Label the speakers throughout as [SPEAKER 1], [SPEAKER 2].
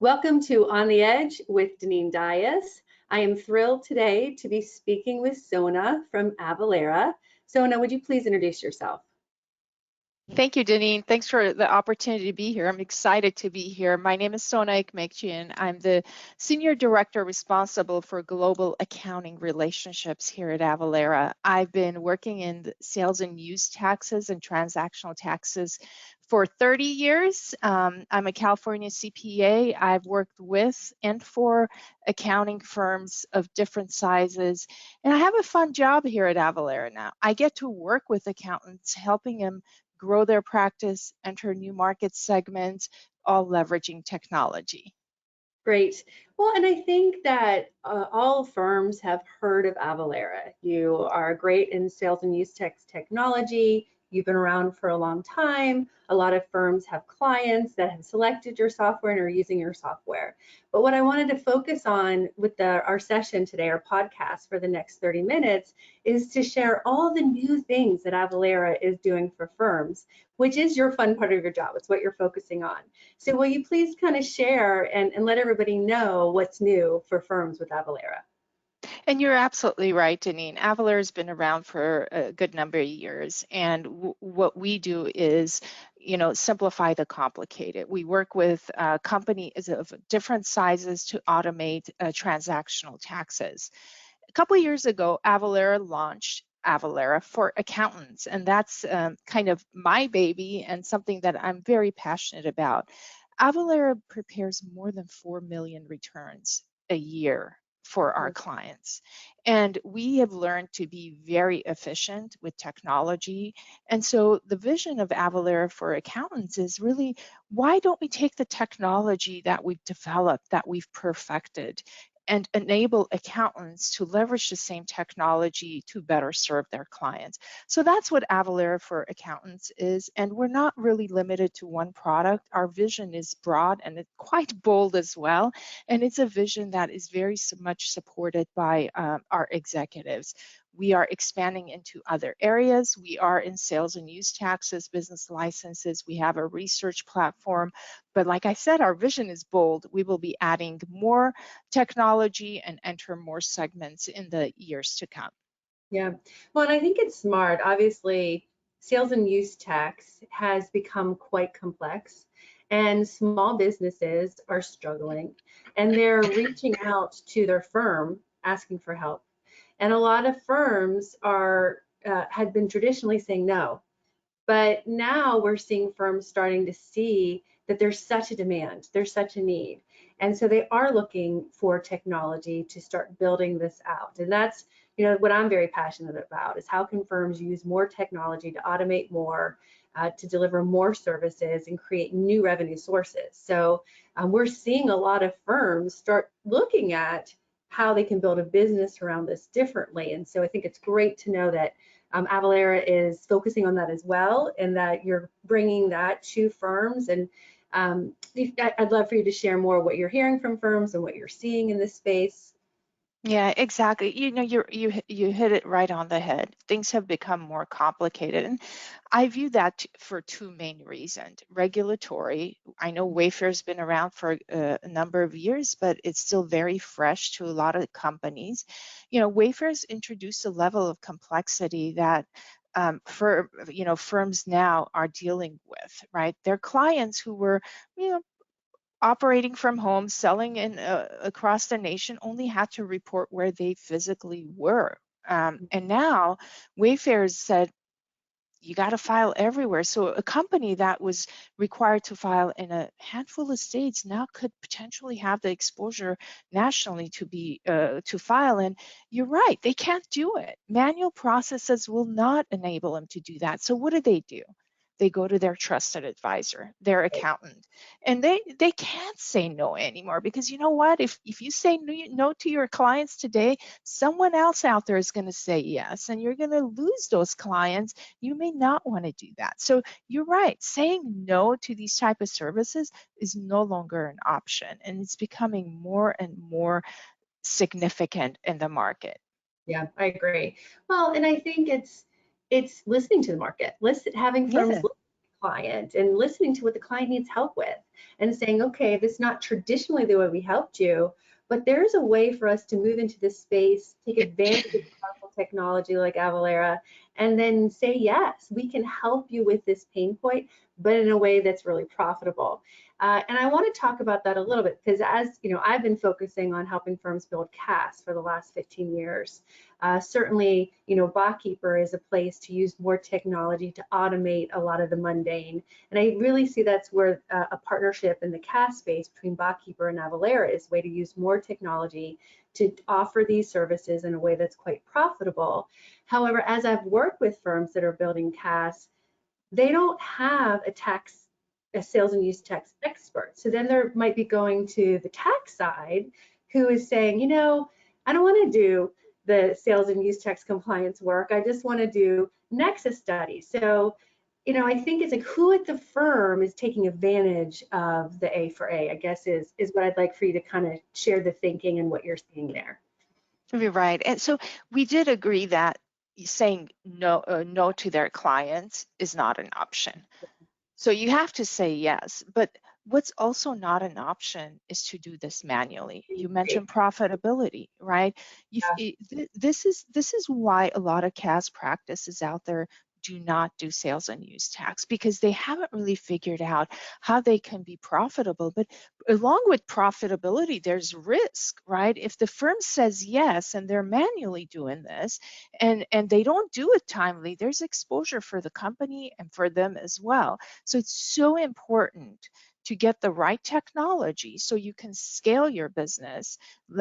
[SPEAKER 1] Welcome to On the Edge with Deneen Dias. I am thrilled today to be speaking with Sona from Avalara. Sona, would you please introduce yourself?
[SPEAKER 2] Thank you, Deneen. Thanks for the opportunity to be here. I'm excited to be here. My name is Sona Akmakjian. I'm the Senior Director responsible for global accounting relationships here at Avalara. I've been working in the sales and use taxes and transactional taxes for 30 years. I'm a California CPA. I've worked with and for accounting firms of different sizes, and I have a fun job here at Avalara now. I get to work with accountants, helping them grow their practice, enter new market segments, all leveraging technology.
[SPEAKER 1] Great. Well, and I think that all firms have heard of Avalara. You are great in sales and use technology. You've been around for a long time. A lot of firms have clients that have selected your software and are using your software. But what I wanted to focus on with our session today, our podcast for the next 30 minutes, is to share all the new things that Avalara is doing for firms, which is your fun part of your job. It's what you're focusing on. So will you please kind of share and let everybody know what's new for firms with Avalara?
[SPEAKER 2] And you're absolutely right, Deneen. Avalara has been around for a good number of years, and what we do is, simplify the complicated. We work with companies of different sizes to automate transactional taxes. A couple of years ago, Avalara launched Avalara for accountants, and that's kind of my baby and something that I'm very passionate about. Avalara prepares more than 4 million returns a year for our clients. And we have learned to be very efficient with technology. And so the vision of Avalara for accountants is really, why don't we take the technology that we've developed, that we've perfected, and enable accountants to leverage the same technology to better serve their clients. So that's what Avalara for Accountants is, and we're not really limited to one product. Our vision is broad and it's quite bold as well, and it's a vision that is very much supported by our executives. We are expanding into other areas. We are in sales and use taxes, business licenses. We have a research platform. But like I said, our vision is bold. We will be adding more technology and enter more segments in the years to come.
[SPEAKER 1] Yeah, well, and I think it's smart. Obviously, sales and use tax has become quite complex, and small businesses are struggling, and they're reaching out to their firm asking for help. And a lot of firms had been traditionally saying no, but now we're seeing firms starting to see that there's such a demand, there's such a need. And so they are looking for technology to start building this out. And that's, what I'm very passionate about is how can firms use more technology to automate more, to deliver more services and create new revenue sources. So we're seeing a lot of firms start looking at how they can build a business around this differently. And so I think it's great to know that Avalara is focusing on that as well, and that you're bringing that to firms. And I'd love for you to share more what you're hearing from firms and what you're seeing in this space.
[SPEAKER 2] Yeah, exactly. You hit it right on the head. Things have become more complicated, and I view that for two main reasons. Regulatory. I know Wayfair's been around for a number of years, but it's still very fresh to a lot of companies. Wayfair's introduced a level of complexity that firms now are dealing with, right? Their clients who were, operating from home, selling across the nation, only had to report where they physically were. And now Wayfair said, you got to file everywhere. So a company that was required to file in a handful of states now could potentially have the exposure nationally to file. And you're right, they can't do it. Manual processes will not enable them to do that. So what do? They go to their trusted advisor, their accountant, and they can't say no anymore, because you know what? If you say no to your clients today, someone else out there is going to say yes, and you're going to lose those clients. You may not want to do that. So you're right, saying no to these type of services is no longer an option, and it's becoming more and more significant in the market.
[SPEAKER 1] Yeah, I agree. Well, and I think it's listening to the market, having firms
[SPEAKER 2] Yeah.
[SPEAKER 1] listen to client and listening to what the client needs help with and saying, okay, this is not traditionally the way we helped you, but there's a way for us to move into this space, take advantage of powerful technology like Avalara, and then say, yes, we can help you with this pain point, but in a way that's really profitable. And I want to talk about that a little bit because, as you know, I've been focusing on helping firms build CAS for the last 15 years. Certainly, you know, Botkeeper is a place to use more technology to automate a lot of the mundane. And I really see that's where a partnership in the CAS space between Botkeeper and Avalara is a way to use more technology to offer these services in a way that's quite profitable. However, as I've worked with firms that are building CAS, they don't have a sales and use tax expert. So then there might be going to the tax side who is saying, you know, I don't want to do the sales and use tax compliance work. I just want to do nexus studies. So, you know, I think it's like who at the firm is taking advantage of the A for A, I guess is what I'd like for you to kind of share the thinking and what you're seeing there.
[SPEAKER 2] You're right. And so we did agree that saying no, no to their clients is not an option. So you have to say yes, but what's also not an option is to do this manually. You mentioned profitability, right? This is why a lot of CAS practices out there do not do sales and use tax, because they haven't really figured out how they can be profitable. But along with profitability, there's risk, right? If the firm says yes and they're manually doing this and they don't do it timely, there's exposure for the company and for them as well. So it's so important to get the right technology so you can scale your business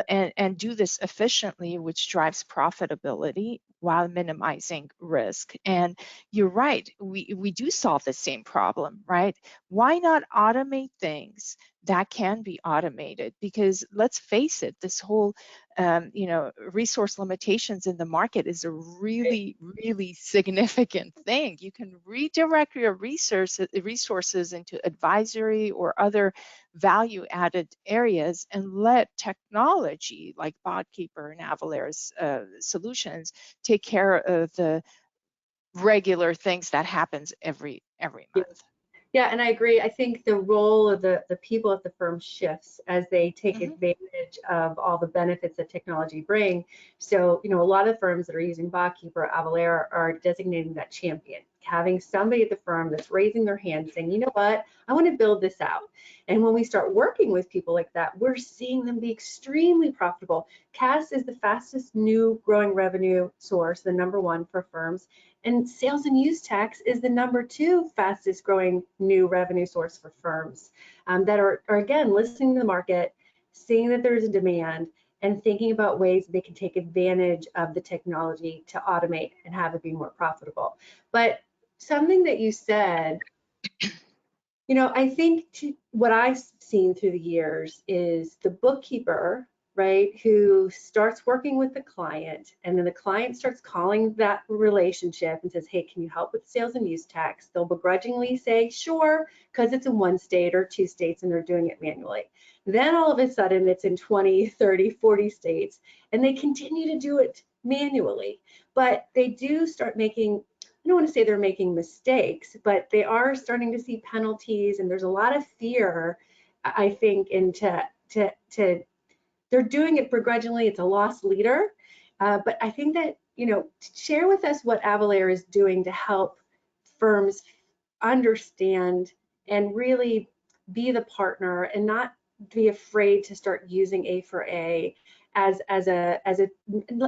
[SPEAKER 2] and do this efficiently, which drives profitability while minimizing risk. And you're right, we do solve the same problem, right? Why not automate things that can be automated? Because let's face it, this whole you know, resource limitations in the market is a really, really significant thing. You can redirect your resources into advisory or other value-added areas and let technology like Botkeeper and Avalara's solutions take care of the regular things that happens every month.
[SPEAKER 1] Yeah, and I agree. I think the role of the people at the firm shifts as they take advantage of all the benefits that technology bring. So, you know, a lot of firms that are using Botkeeper, Avalara are designating that champion, having somebody at the firm that's raising their hand saying, you know what, I want to build this out. And when we start working with people like that, we're seeing them be extremely profitable. CAS is the fastest new growing revenue source, the #1 for firms. And sales and use tax is the #2 fastest growing new revenue source for firms that are again, listening to the market, seeing that there's a demand, and thinking about ways they can take advantage of the technology to automate and have it be more profitable. But something that you said, you know, I think what I've seen through the years is the bookkeeper, right, who starts working with the client, and then the client starts calling that relationship and says, hey, can you help with sales and use tax? They'll begrudgingly say, sure, because it's in 1 state or 2 states and they're doing it manually. Then all of a sudden it's in 20, 30, 40 states, and they continue to do it manually. But they do start making, I don't want to say they're making mistakes, but they are starting to see penalties, and there's a lot of fear, I think, into they're doing it begrudgingly. It's a lost leader. But I think that, you know, share with us what Avalara is doing to help firms understand and really be the partner and not be afraid to start using A for A as a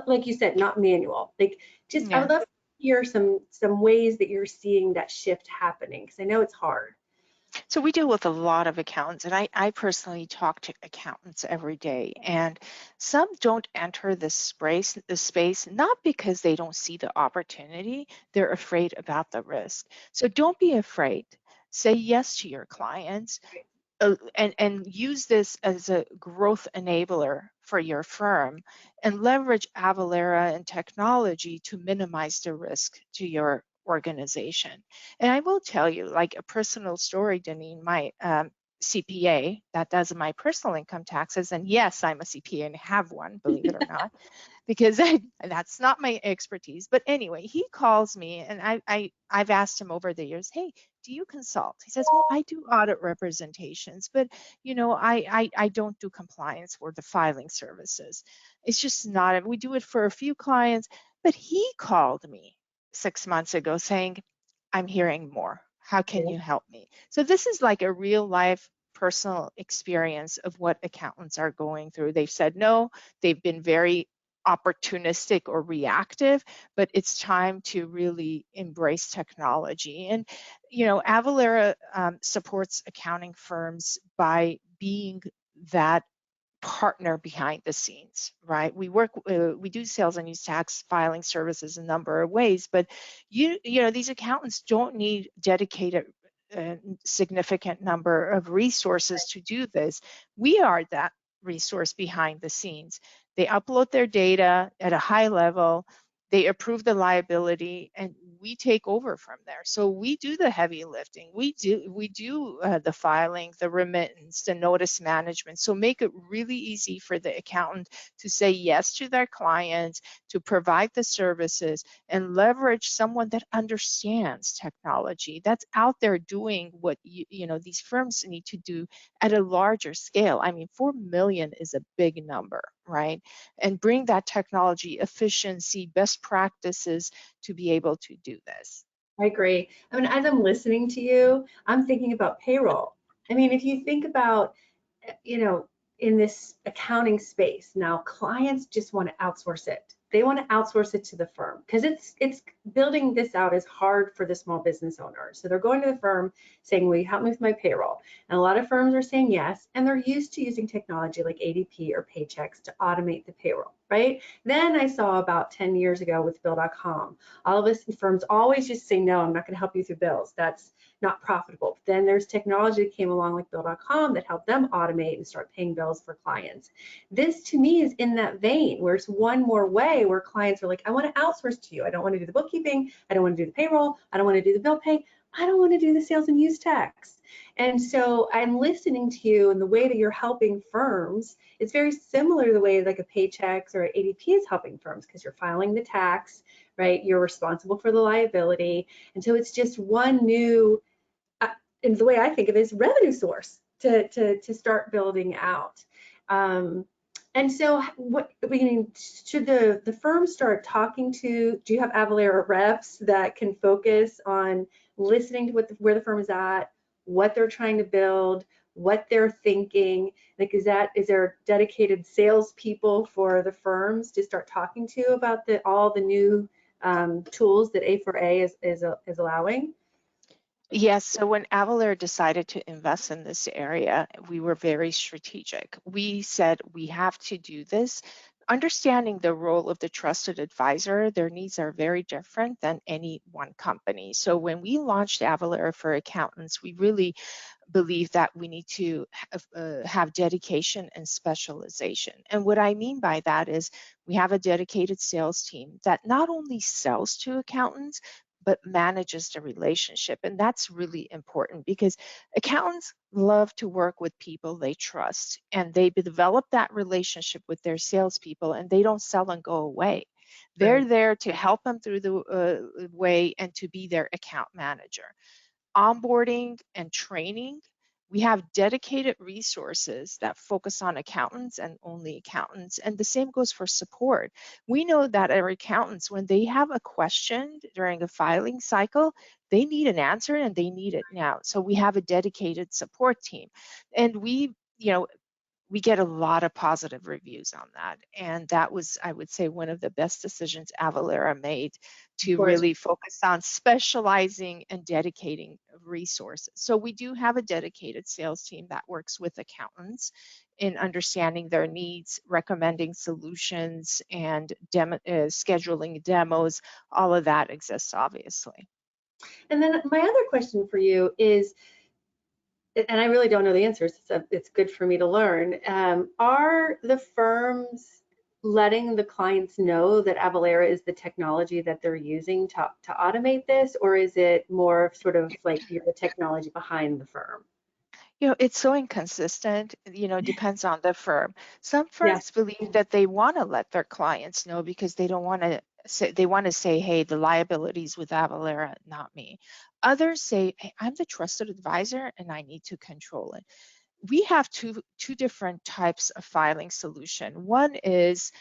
[SPEAKER 1] like you said, not manual. Like just I would love to hear some ways that you're seeing that shift happening, because I know it's hard.
[SPEAKER 2] So we deal with a lot of accountants, and I personally talk to accountants every day, and some don't enter this space not because they don't see the opportunity, they're afraid about the risk. So don't be afraid. Say yes to your clients. And use this as a growth enabler for your firm, and leverage Avalara and technology to minimize the risk to your organization. And I will tell you, like a personal story, Deneen, my CPA that does my personal income taxes, and yes, I'm a CPA and have one, believe it or not, because that's not my expertise. But anyway, he calls me, and I've asked him over the years, hey, do you consult? He says, well, I do audit representations, but I don't do compliance or the filing services. It's just not, we do it for a few clients. But he called me 6 months ago saying, I'm hearing more. How can
[SPEAKER 1] Yeah.
[SPEAKER 2] you help me? So this is like a real life personal experience of what accountants are going through. They've said no, they've been very opportunistic or reactive, but it's time to really embrace technology. And, Avalara supports accounting firms by being that partner behind the scenes, right? We do sales and use tax filing services a number of ways, but these accountants don't need dedicated significant number of resources to do this. We are that resource behind the scenes. They upload their data at a high level, they approve the liability, and we take over from there. So we do the heavy lifting. We do the filing, the remittance, the notice management. So make it really easy for the accountant to say yes to their clients, to provide the services, and leverage someone that understands technology, that's out there doing what these firms need to do at a larger scale. I mean, 4 million is a big number, right? And bring that technology, efficiency, best practices to be able to do this.
[SPEAKER 1] I agree. I mean, as I'm listening to you, I'm thinking about payroll. I mean, if you think about, you know, in this accounting space, now clients just want to outsource it. They want to outsource it to the firm because it's building this out is hard for the small business owner. So they're going to the firm saying, "Will you help me with my payroll?" And a lot of firms are saying yes, and they're used to using technology like ADP or Paychex to automate the payroll, right? Then I saw about 10 years ago with Bill.com, all of us firms always just say, "No, I'm not going to help you through bills. That's not profitable." Then there's technology that came along like Bill.com that helped them automate and start paying bills for clients. This to me is in that vein where it's one more way where clients are like, "I want to outsource to you. I don't want to do the bookkeeping. I don't want to do the payroll. I don't want to do the bill pay. I don't want to do the sales and use tax." And so I'm listening to you, and the way that you're helping firms is very similar to the way like a Paychex or ADP is helping firms, because you're filing the tax, right? You're responsible for the liability. And so it's just one new, and the way I think of it is revenue source to start building out. And so what, I mean, should the firm start talking to, do you have Avalara reps that can focus on listening to where the firm is at, what they're trying to build, what they're thinking? Like, is there dedicated salespeople for the firms to start talking to about all the new tools that A4A is allowing?
[SPEAKER 2] Yes, so when Avalara decided to invest in this area, we were very strategic. We said we have to do this. Understanding the role of the trusted advisor, their needs are very different than any one company. So when we launched Avalara for accountants, we really believe that we need to have dedication and specialization. And what I mean by that is we have a dedicated sales team that not only sells to accountants, but manages the relationship. And that's really important because accountants love to work with people they trust, and they develop that relationship with their salespeople, and they don't sell and go away. They're
[SPEAKER 1] Right.
[SPEAKER 2] there to help them through the way and to be their account manager. Onboarding and training, we have dedicated resources that focus on accountants and only accountants. And the same goes for support. We know that our accountants, when they have a question during a filing cycle, they need an answer and they need it now. So we have a dedicated support team. And we get a lot of positive reviews on that. And that was, I would say, one of the best decisions Avalara made
[SPEAKER 1] Of
[SPEAKER 2] to
[SPEAKER 1] course.
[SPEAKER 2] really focus on specializing and dedicating resources. So we do have a dedicated sales team that works with accountants in understanding their needs, recommending solutions, and scheduling demos. All of that exists, obviously.
[SPEAKER 1] And then my other question for you is, and I really don't know the answers, it's good for me to learn. Are the firms letting the clients know that Avalara is the technology that they're using to automate this, or is it more of sort of like you're the technology behind the firm?
[SPEAKER 2] It's so inconsistent, depends on the firm. Some
[SPEAKER 1] Yeah,
[SPEAKER 2] firms believe that they want to let their clients know because they don't want to they want to say, hey, the liabilities with Avalara, not me. Others say, hey, I'm the trusted advisor and I need to control it. We have two different types of filing solution. One is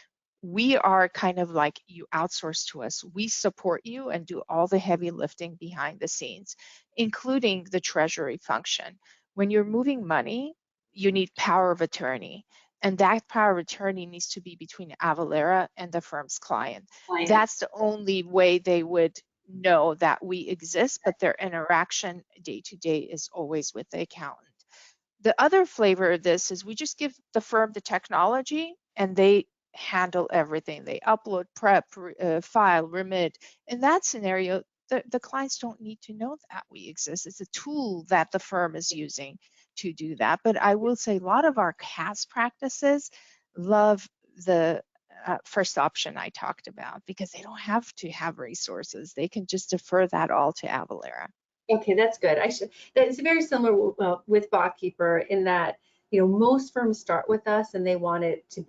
[SPEAKER 2] we are kind of like, you outsource to us. We support you and do all the heavy lifting behind the scenes, including the treasury function. When you're moving money, you need power of attorney. And that power of attorney needs to be between Avalara and the firm's client. That's the only way they would know that we exist, but their interaction day to day is always with the accountant. The other flavor of this is we just give the firm the technology and they handle everything. They upload, prep, file, remit. In that scenario, the clients don't need to know that we exist. It's a tool that the firm is using to do that. But I will say a lot of our CAS practices love the first option I talked about because they don't have to have resources. They can just defer that all to Avalara.
[SPEAKER 1] Okay, that's good. That's very similar with Botkeeper in that, most firms start with us and they want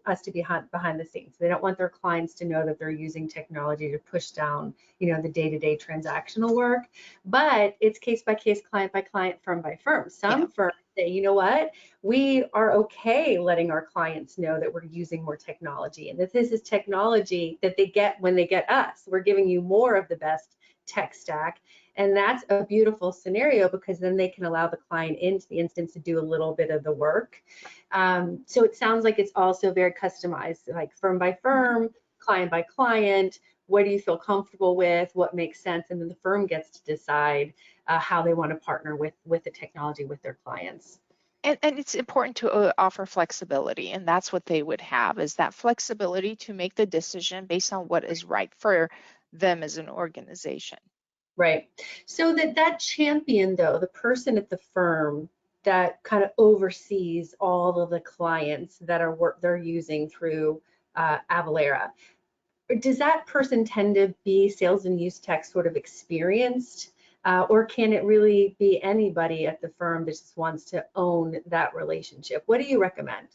[SPEAKER 1] us to be behind the scenes. They don't want their clients to know that they're using technology to push down, the day-to-day transactional work. But it's case by case, client by client, firm by firm. Some firms say, you know what, we are okay letting our clients know that we're using more technology and that this is technology that they get when they get us. We're giving you more of the best tech stack. And that's a beautiful scenario because then they can allow the client into the instance to do a little bit of the work. So it sounds like it's also very customized, like firm by firm, client by client. What do you feel comfortable with? What makes sense? And then the firm gets to decide how they want to partner with the technology with their clients.
[SPEAKER 2] And it's important to offer flexibility, and that's what they would have, is that flexibility to make the decision based on what is right for them as an organization.
[SPEAKER 1] Right. So that champion, though, the person at the firm that kind of oversees all of the clients that they're using through Avalara, does that person tend to be sales and use tech sort of experienced? Or can it really be anybody at the firm that just wants to own that relationship? What do you recommend?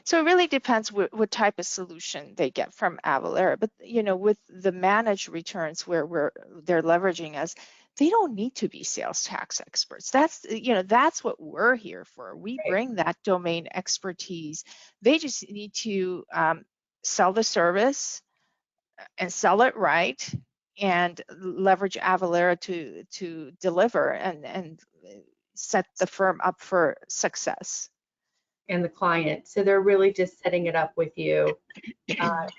[SPEAKER 2] So it really depends what type of solution they get from Avalara. But with the managed returns where they're leveraging us, they don't need to be sales tax experts. That's what we're here for. We bring that domain expertise. They just need to sell the service and sell it right and leverage Avalara to deliver and set the firm up for success.
[SPEAKER 1] And the client. So they're really just setting it up with you. And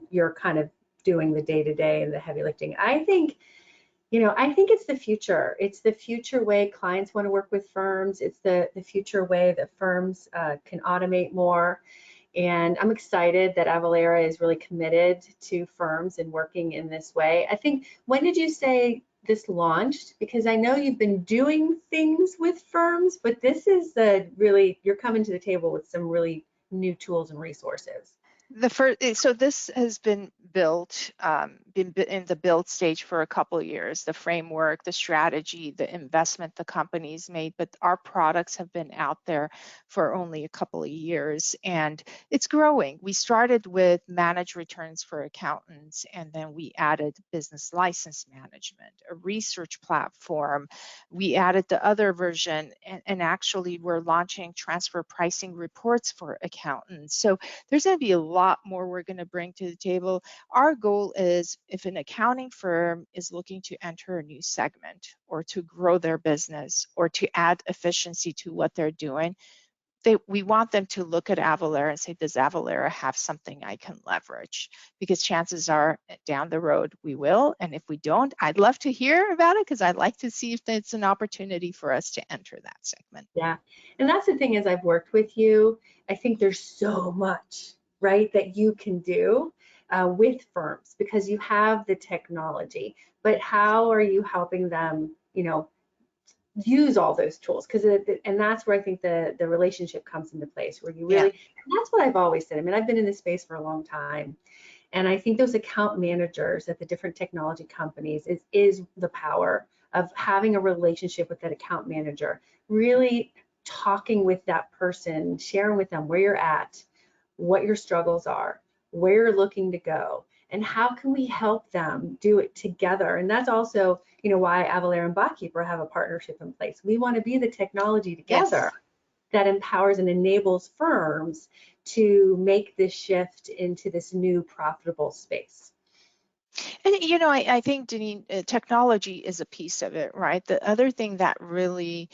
[SPEAKER 1] you're kind of doing the day-to-day and the heavy lifting. I think it's the future. It's the future way clients want to work with firms. It's the future way that firms can automate more. And I'm excited that Avalara is really committed to firms and working in this way. I think, when did you say this launched? Because I know you've been doing things with firms, but this is you're coming to the table with some really new tools and resources.
[SPEAKER 2] So this has been built, been in the build stage for a couple of years, the framework, the strategy, the investment the company's made, but our products have been out there for only a couple of years and it's growing. We started with managed returns for accountants and then we added business license management, a research platform. We added the other version and actually we're launching transfer pricing reports for accountants. So there's going to be a lot more we're going to bring to the table. Our goal is if an accounting firm is looking to enter a new segment or to grow their business or to add efficiency to what they're doing, we want them to look at Avalara and say, does Avalara have something I can leverage? Because chances are down the road we will. And if we don't, I'd love to hear about it because I'd like to see if it's an opportunity for us to enter that segment.
[SPEAKER 1] Yeah. And that's the thing, as I've worked with you, I think there's so much, right, that you can do with firms because you have the technology. But how are you helping them, use all those tools? And that's where I think the relationship comes into place, where you really, and that's what I've always said. I mean, I've been in this space for a long time. And I think those account managers at the different technology companies is the power of having a relationship with that account manager, really talking with that person, sharing with them where you're at, what your struggles are, where you're looking to go, and how can we help them do it together? And that's also, why Avalara and Botkeeper have a partnership in place. We want to be the technology together
[SPEAKER 2] Yes.
[SPEAKER 1] that empowers and enables firms to make this shift into this new profitable space.
[SPEAKER 2] And I think, Denise, technology is a piece of it, right? The other thing that really,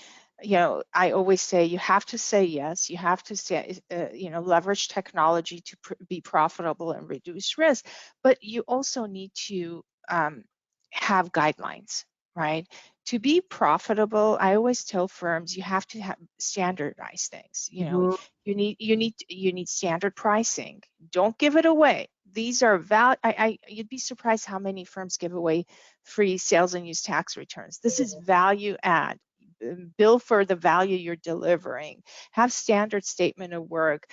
[SPEAKER 2] I always say you have to say yes. You have to say, leverage technology to be profitable and reduce risk, but you also need to have guidelines, right? To be profitable, I always tell firms you have to standardize things.
[SPEAKER 1] Mhm.
[SPEAKER 2] You need standard pricing. Don't give it away. These are you'd be surprised how many firms give away free sales and use tax returns. This is value add. Bill for the value you're delivering. Have standard statement of work.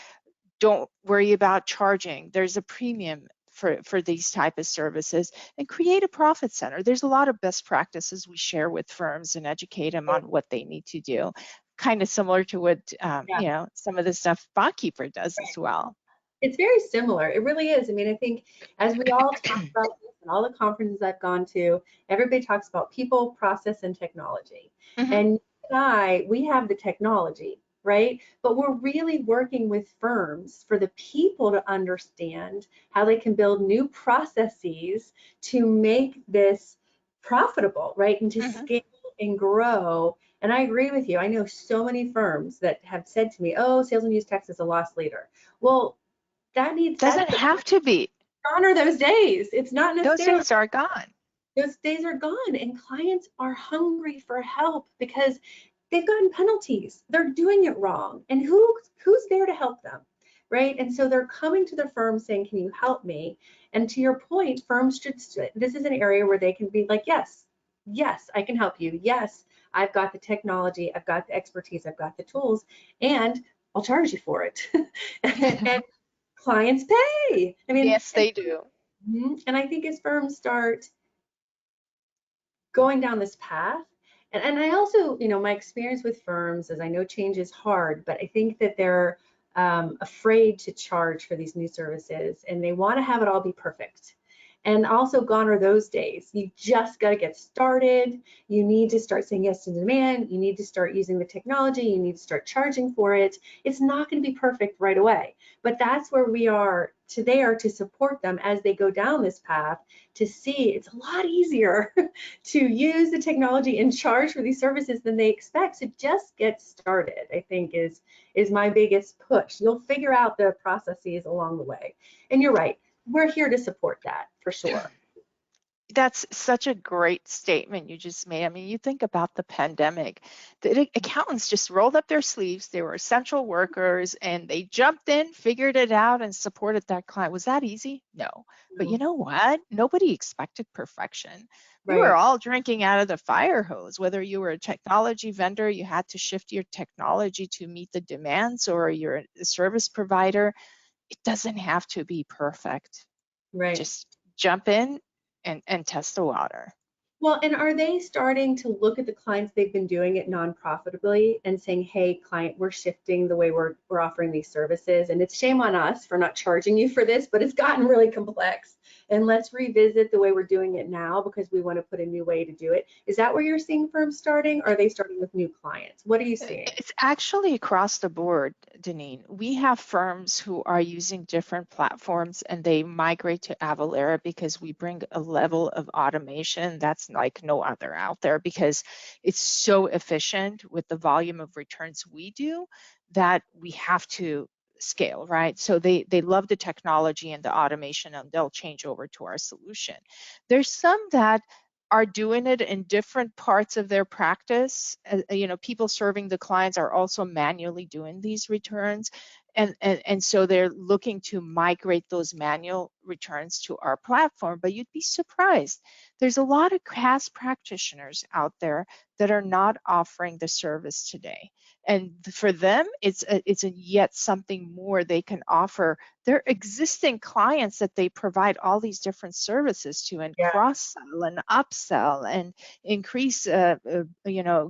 [SPEAKER 2] Don't worry about charging. There's a premium for these type of services, and create a profit center. There's a lot of best practices we share with firms and educate them on what they need to do. Kind of similar to what
[SPEAKER 1] Yeah.
[SPEAKER 2] some of the stuff Botkeeper does as well.
[SPEAKER 1] It's very similar. It really is. I mean, I think as we all talk about this and all the conferences I've gone to, everybody talks about people, process, and technology.
[SPEAKER 2] Mhm.
[SPEAKER 1] And we have the technology, right? But we're really working with firms for the people to understand how they can build new processes to make this profitable, right? And to
[SPEAKER 2] Mhm.
[SPEAKER 1] scale and grow. And I agree with you. I know so many firms that have said to me, oh, sales and use tax is a loss leader. Well,
[SPEAKER 2] Doesn't have to be.
[SPEAKER 1] honor those days. It's not
[SPEAKER 2] Those
[SPEAKER 1] necessarily,
[SPEAKER 2] days are gone.
[SPEAKER 1] those days are gone, and clients are hungry for help because they've gotten penalties. They're doing it wrong. And who's there to help them? Right? And so they're coming to their firm saying, can you help me? And to your point, firms should, this is an area where they can be like, yes, yes, I can help you. Yes, I've got the technology, I've got the expertise, I've got the tools, and I'll charge you for it. And clients pay. I mean,
[SPEAKER 2] Yes, they do.
[SPEAKER 1] and I think as firms start going down this path, and I also, my experience with firms is I know change is hard, but I think that they're afraid to charge for these new services and they want to have it all be perfect. And also gone are those days. You just got to get started. You need to start saying yes to demand. You need to start using the technology. You need to start charging for it. It's not going to be perfect right away, but that's where we are today, are to support them as they go down this path, to see it's a lot easier to use the technology and charge for these services than they expect. So just get started, I think is my biggest push. You'll figure out the processes along the way. And you're right, we're here to support that for sure.
[SPEAKER 2] That's such a great statement you just made. I mean, you think about the pandemic, the accountants just rolled up their sleeves. They were essential workers and they jumped in, figured it out, and supported that client. Was that easy? No. But you
[SPEAKER 1] No.
[SPEAKER 2] know what? Nobody expected perfection. We were
[SPEAKER 1] Right,
[SPEAKER 2] all drinking out of the fire hose. Whether you were a technology vendor, you had to shift your technology to meet the demands, or you're a service provider. It doesn't have to be perfect.
[SPEAKER 1] right.
[SPEAKER 2] Just jump in and test the water.
[SPEAKER 1] Well, and are they starting to look at the clients they've been doing it non-profitably and saying, hey, client, we're shifting the way we're offering these services. And it's shame on us for not charging you for this, but it's gotten really complex. And let's revisit the way we're doing it now because we want to put a new way to do it. Is that where you're seeing firms starting? Or are they starting with new clients? What are you seeing?
[SPEAKER 2] It's actually across the board, Deneen. We have firms who are using different platforms and they migrate to Avalara because we bring a level of automation that's like no other out there, because it's so efficient with the volume of returns we do that we have to scale, right? So they love the technology and the automation and they'll change over to our solution. There's some that are doing it in different parts of their practice. People serving the clients are also manually doing these returns. And so they're looking to migrate those manual returns to our platform. But you'd be surprised. There's a lot of CAS practitioners out there that are not offering the service today. And for them, it's a yet something more they can offer their existing clients that they provide all these different services to, and
[SPEAKER 1] Yeah,
[SPEAKER 2] cross-sell and upsell and increase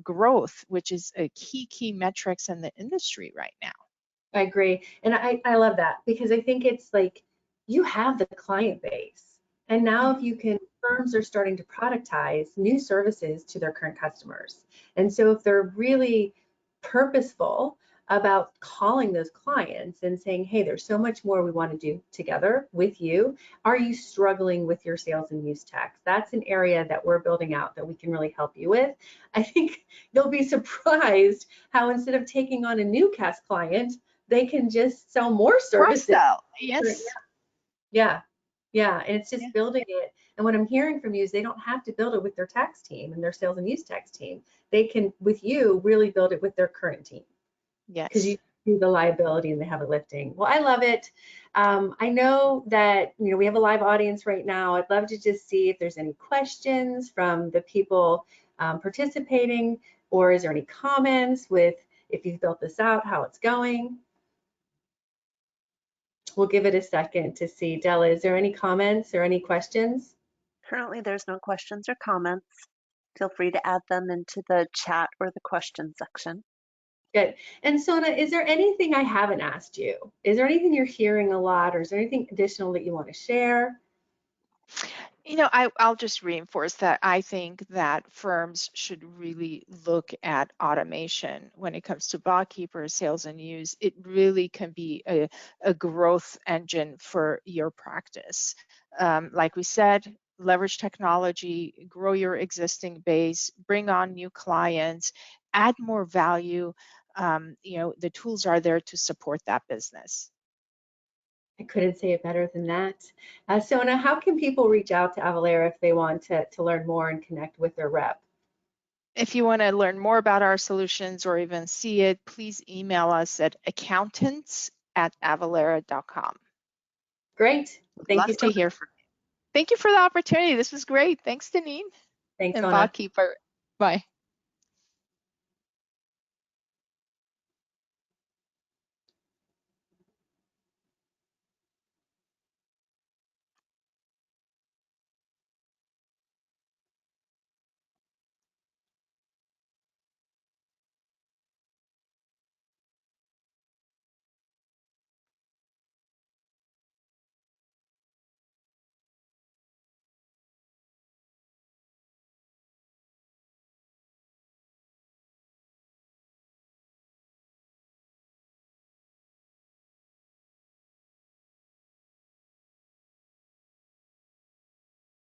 [SPEAKER 2] growth, which is a key metrics in the industry right now.
[SPEAKER 1] I agree. And I love that because I think it's like you have the client base. And now if
[SPEAKER 2] Mhm.
[SPEAKER 1] you can, firms are starting to productize new services to their current customers. And so if they're really purposeful about calling those clients and saying, hey, there's so much more we want to do together with you. Are you struggling with your sales and use tax? That's an area that we're building out that we can really help you with. I think you'll be surprised how instead of taking on a new CAS client, they can just sell more
[SPEAKER 2] Cross
[SPEAKER 1] services.
[SPEAKER 2] sell. Yes.
[SPEAKER 1] Yeah, yeah, and it's
[SPEAKER 2] Yeah.
[SPEAKER 1] just building it. And what I'm hearing from you is they don't have to build it with their tax team and their sales and use tax team. They can, with you, really build it with their current team because you
[SPEAKER 2] Yes.
[SPEAKER 1] do the liability and the heavy lifting. Well, I love it. I know that we have a live audience right now. I'd love to just see if there's any questions from the people participating, or is there any comments with if you've built this out, how it's going. We'll give it a second to see. Della, is there any comments or any questions?
[SPEAKER 3] Currently, there's no questions or comments. Feel free to add them into the chat or the question section.
[SPEAKER 1] Good. And Sona, is there anything I haven't asked you? Is there anything you're hearing a lot, or is there anything additional that you want to share?
[SPEAKER 2] I'll just reinforce that I think that firms should really look at automation when it comes to Botkeeper, sales and use. It really can be a growth engine for your practice. Like we said, leverage technology, grow your existing base, bring on new clients, add more value. The tools are there to support that business.
[SPEAKER 1] I couldn't say it better than that. Sona, how can people reach out to Avalara if they want to learn more and connect with their rep?
[SPEAKER 2] If you want to learn more about our solutions or even see it, please email us at accountants@avalara.com.
[SPEAKER 1] Great.
[SPEAKER 2] Would
[SPEAKER 1] Thank you
[SPEAKER 2] love
[SPEAKER 1] so
[SPEAKER 2] to
[SPEAKER 1] much.
[SPEAKER 2] hear from you. Thank you for the opportunity. This was great. Thanks, Deneen
[SPEAKER 1] Thanks,
[SPEAKER 2] and
[SPEAKER 1] Sona.
[SPEAKER 2] Botkeeper. Bye.